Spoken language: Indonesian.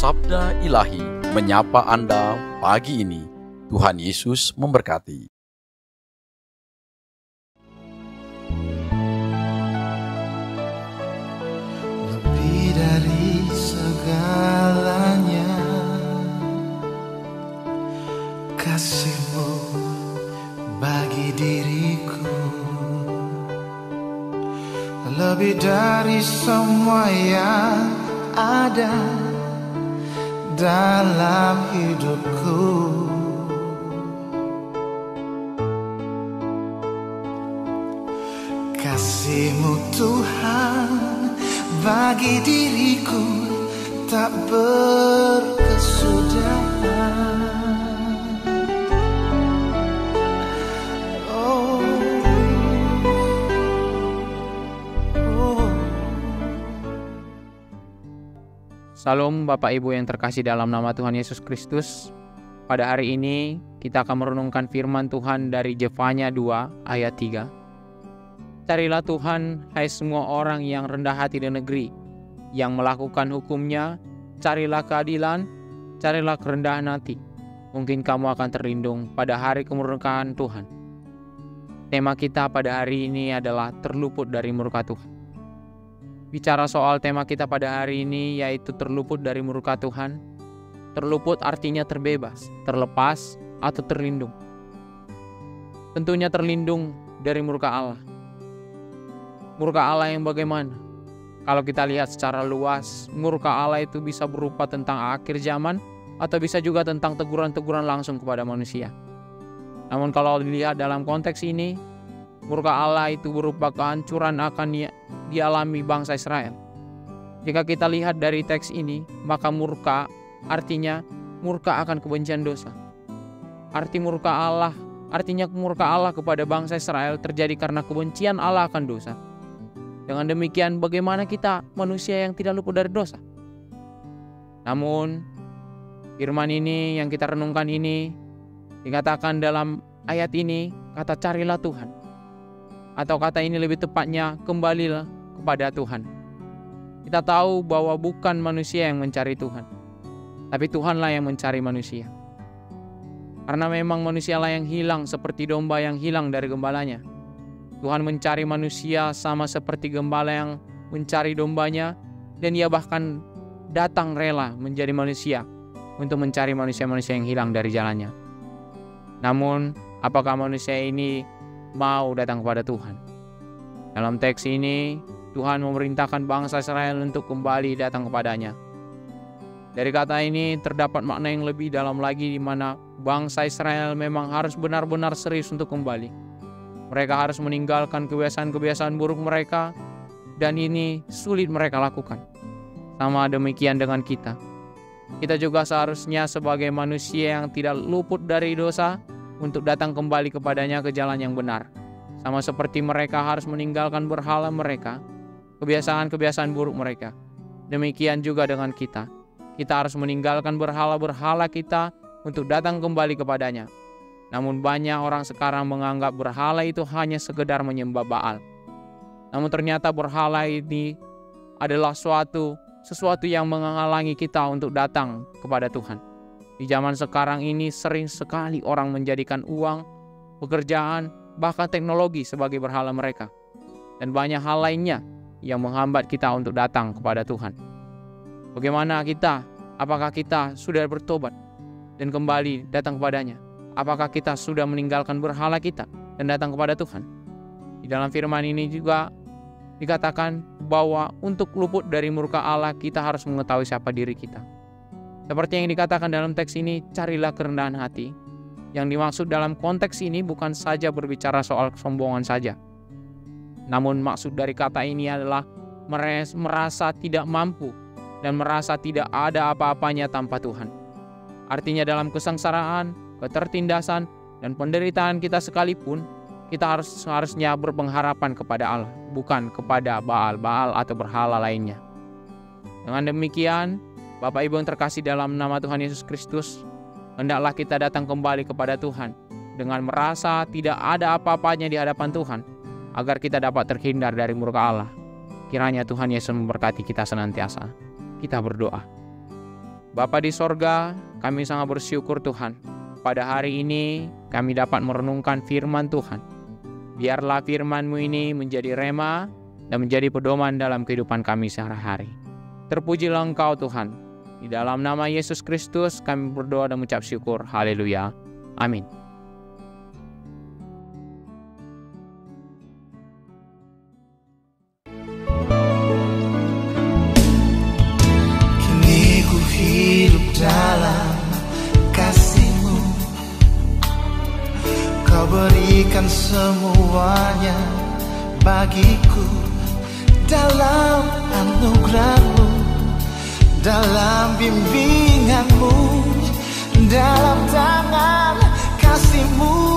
Sabda Ilahi menyapa Anda pagi ini. Tuhan Yesus memberkati. Lebih dari segalanya, kasih-Mu bagi diriku. Lebih dari semua yang ada dalam hidupku. Kasih-Mu Tuhan bagi diriku tak berkesudahan. Salam Bapak Ibu yang terkasih dalam nama Tuhan Yesus Kristus. Pada hari ini kita akan merenungkan firman Tuhan dari Zefanya 2 ayat 3. Carilah Tuhan, hai semua orang yang rendah hati dan negeri, yang melakukan hukum-Nya, carilah keadilan, carilah kerendahan hati. Mungkin kamu akan terlindung pada hari kemurkaan Tuhan. Tema kita pada hari ini adalah terluput dari murka Tuhan. Bicara soal tema kita pada hari ini yaitu terluput dari murka Tuhan. Terluput artinya terbebas, terlepas, atau terlindung. Tentunya terlindung dari murka Allah. Murka Allah yang bagaimana? Kalau kita lihat secara luas, murka Allah itu bisa berupa tentang akhir zaman atau bisa juga tentang teguran-teguran langsung kepada manusia. Namun kalau dilihat dalam konteks ini, murka Allah itu berupa kehancuran akan dialami bangsa Israel. Jika kita lihat dari teks ini, maka murka artinya murka akan kebencian dosa. Artinya murka Allah kepada bangsa Israel terjadi karena kebencian Allah akan dosa. Dengan demikian, bagaimana kita manusia yang tidak luput dari dosa? Namun, firman ini yang kita renungkan ini dikatakan dalam ayat ini, kata carilah Tuhan. Atau kata ini lebih tepatnya, kembalilah kepada Tuhan. Kita tahu bahwa bukan manusia yang mencari Tuhan, tapi Tuhanlah yang mencari manusia. Karena memang manusialah yang hilang seperti domba yang hilang dari gembalanya. Tuhan mencari manusia sama seperti gembala yang mencari dombanya, dan Ia bahkan datang rela menjadi manusia untuk mencari manusia-manusia yang hilang dari jalannya. Namun, apakah manusia ini mau datang kepada Tuhan? Dalam teks ini, Tuhan memerintahkan bangsa Israel untuk kembali datang kepadanya. Dari kata ini terdapat makna yang lebih dalam lagi, di mana bangsa Israel memang harus benar-benar serius untuk kembali. Mereka harus meninggalkan kebiasaan-kebiasaan buruk mereka, dan ini sulit mereka lakukan. Sama demikian dengan kita. Kita juga seharusnya sebagai manusia yang tidak luput dari dosa untuk datang kembali kepadanya ke jalan yang benar. Sama seperti mereka harus meninggalkan berhala mereka, kebiasaan-kebiasaan buruk mereka. Demikian juga dengan kita. Kita harus meninggalkan berhala-berhala kita untuk datang kembali kepadanya. Namun banyak orang sekarang menganggap berhala itu hanya sekedar menyembah Baal. Namun ternyata berhala ini adalah sesuatu yang menghalangi kita untuk datang kepada Tuhan. Di zaman sekarang ini sering sekali orang menjadikan uang, pekerjaan, bahkan teknologi sebagai berhala mereka. Dan banyak hal lainnya yang menghambat kita untuk datang kepada Tuhan. Bagaimana kita? Apakah kita sudah bertobat dan kembali datang kepadanya? Apakah kita sudah meninggalkan berhala kita dan datang kepada Tuhan? Di dalam firman ini juga dikatakan bahwa untuk luput dari murka Allah kita harus mengetahui siapa diri kita. Seperti yang dikatakan dalam teks ini, carilah kerendahan hati. Yang dimaksud dalam konteks ini bukan saja berbicara soal kesombongan saja. Namun maksud dari kata ini adalah merasa tidak mampu dan merasa tidak ada apa-apanya tanpa Tuhan. Artinya dalam kesengsaraan, ketertindasan, dan penderitaan kita sekalipun, kita harusnya berpengharapan kepada Allah, bukan kepada Baal atau berhala lainnya. Dengan demikian, Bapak Ibu yang terkasih dalam nama Tuhan Yesus Kristus, hendaklah kita datang kembali kepada Tuhan dengan merasa tidak ada apa-apanya di hadapan Tuhan, agar kita dapat terhindar dari murka Allah. Kiranya Tuhan Yesus memberkati kita senantiasa. Kita berdoa. Bapa di sorga, kami sangat bersyukur Tuhan. Pada hari ini kami dapat merenungkan firman Tuhan. Biarlah firman-Mu ini menjadi rema dan menjadi pedoman dalam kehidupan kami sehari-hari. Terpujilah Engkau Tuhan. Di dalam nama Yesus Kristus kami berdoa dan mengucap syukur. Haleluya. Amin. Hidup dalam kasih-Mu, Kau berikan semuanya bagiku. Dalam anugerah-Mu, dalam bimbingan-Mu, dalam tangan kasih-Mu,